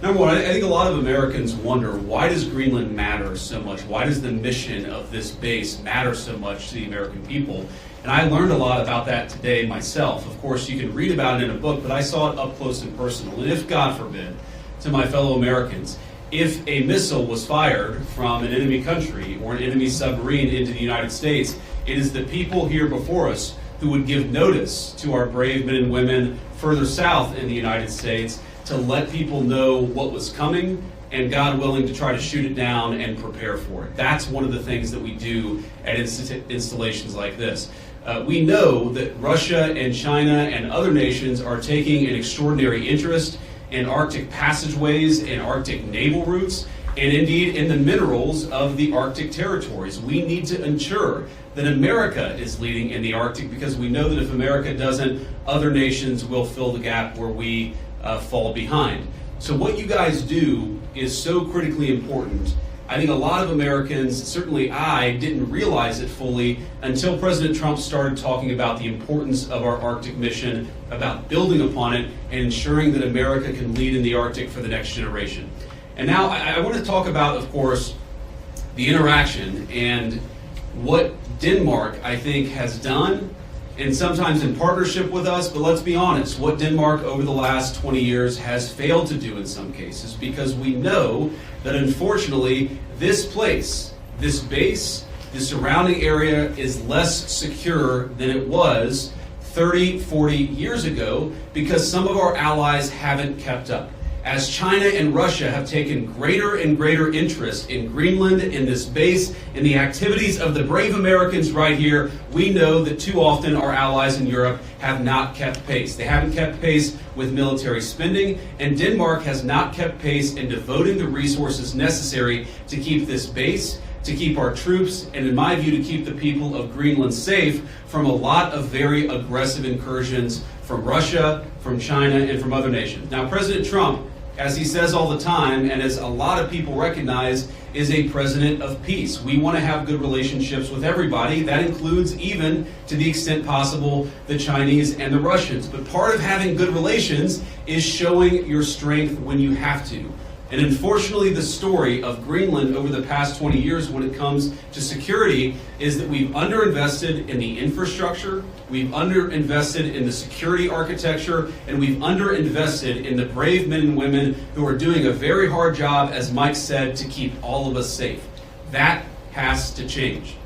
Number one, I think a lot of Americans wonder, why does Greenland matter so much? Why does the mission of this base matter so much to the American people? And I learned a lot about that today myself. Of course, you can read about it in a book, but I saw it up close and personal. And if, God forbid, to my fellow Americans, if a missile was fired from an enemy country or an enemy submarine into the United States, it is the people here before us who would give notice to our brave men and women further south in the United States to let people know what was coming and, God willing, to try to shoot it down and prepare for it. That's one of the things that we do at installations like this. We know that Russia and China and other nations are taking an extraordinary interest in Arctic passageways and Arctic naval routes, and indeed in the minerals of the Arctic territories. We need to ensure that America is leading in the Arctic, because we know that if America doesn't, other nations will fill the gap where we fall behind. So what you guys do is so critically important. I think a lot of Americans, certainly I, didn't realize it fully until President Trump started talking about the importance of our Arctic mission, about building upon it, and ensuring that America can lead in the Arctic for the next generation. And now I want to talk about, of course, the interaction and what Denmark, I think, has done, and sometimes in partnership with us, but let's be honest, what Denmark over the last 20 years has failed to do in some cases, because we know that unfortunately this place, this base, the surrounding area is less secure than it was 30, 40 years ago, because some of our allies haven't kept up. As China and Russia have taken greater and greater interest in Greenland, in this base, in the activities of the brave Americans right here, we know that too often our allies in Europe have not kept pace. They haven't kept pace with military spending, and Denmark has not kept pace in devoting the resources necessary to keep this base, to keep our troops, and in my view, to keep the people of Greenland safe from a lot of very aggressive incursions from Russia, from China, and from other nations. Now, President Trump, as he says all the time, and as a lot of people recognize, is a president of peace. We want to have good relationships with everybody. That includes, even to the extent possible, the Chinese and the Russians. But part of having good relations is showing your strength when you have to. And unfortunately, the story of Greenland over the past 20 years when it comes to security is that we've underinvested in the infrastructure, we've underinvested in the security architecture, and we've underinvested in the brave men and women who are doing a very hard job, as Mike said, to keep all of us safe. That has to change.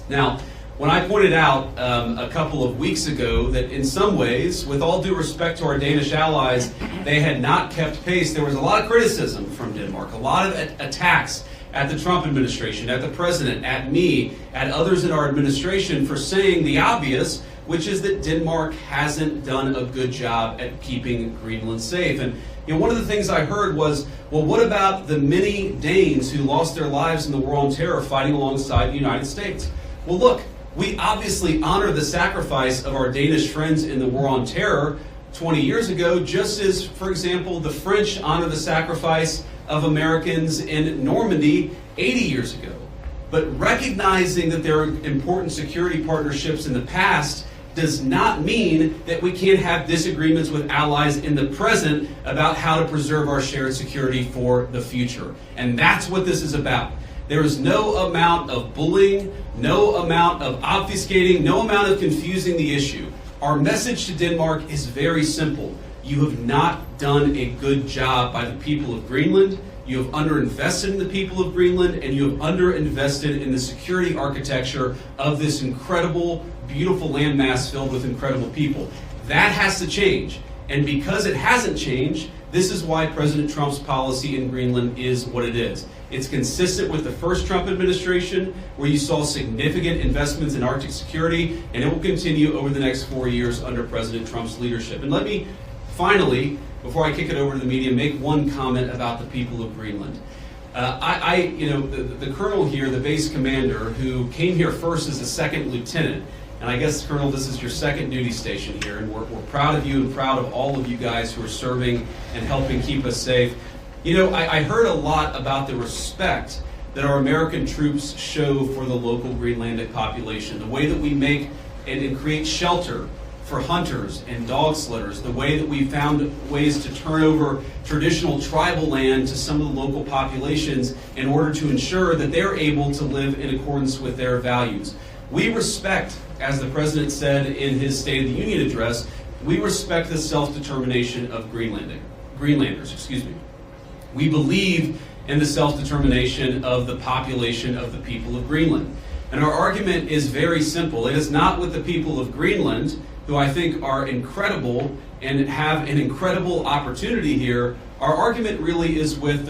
Now, when I pointed out a couple of weeks ago that in some ways, with all due respect to our Danish allies, they had not kept pace, there was a lot of criticism from Denmark, a lot of attacks at the Trump administration, at the president, at me, at others in our administration for saying the obvious, which is that Denmark hasn't done a good job at keeping Greenland safe. And one of the things I heard was, well, what about the many Danes who lost their lives in the War on Terror fighting alongside the United States? Well, look, we obviously honor the sacrifice of our Danish friends in the War on Terror 20 years ago, just as, for example, the French honor the sacrifice of Americans in Normandy 80 years ago. But recognizing that there are important security partnerships in the past does not mean that we can't have disagreements with allies in the present about how to preserve our shared security for the future. And that's what this is about. There is no amount of bullying, no amount of obfuscating, no amount of confusing the issue. Our message to Denmark is very simple. You have not done a good job by the people of Greenland. You have underinvested in the people of Greenland, and you have underinvested in the security architecture of this incredible, beautiful landmass filled with incredible people. That has to change. And because it hasn't changed, this is why President Trump's policy in Greenland is what it is. It's consistent with the first Trump administration, where you saw significant investments in Arctic security, and it will continue over the next 4 years under President Trump's leadership. And let me finally, before I kick it over to the media, make one comment about the people of Greenland. The colonel here, the base commander, who came here first as a second lieutenant, and I guess, Colonel, this is your second duty station here, and we're proud of you and proud of all of you guys who are serving and helping keep us safe. I heard a lot about the respect that our American troops show for the local Greenlandic population, the way that we make and create shelter for hunters and dog slitters, the way that we found ways to turn over traditional tribal land to some of the local populations in order to ensure that they're able to live in accordance with their values. We respect, as the President said in his State of the Union address, we respect the self-determination of Greenlanders. We believe in the self-determination of the population of the people of Greenland. And our argument is very simple. It is not with the people of Greenland, who I think are incredible and have an incredible opportunity here. Our argument really is with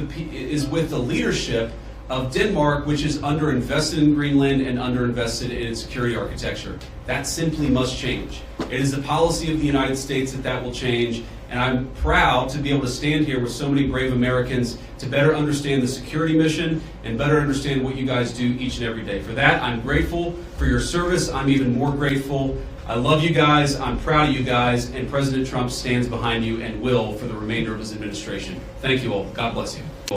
the leadership of Denmark, which is underinvested in Greenland and underinvested in its security architecture. That simply must change. It is the policy of the United States that will change, and I'm proud to be able to stand here with so many brave Americans to better understand the security mission and better understand what you guys do each and every day. For that, I'm grateful. For your service, I'm even more grateful. I love you guys, I'm proud of you guys, and President Trump stands behind you and will for the remainder of his administration. Thank you all. God bless you.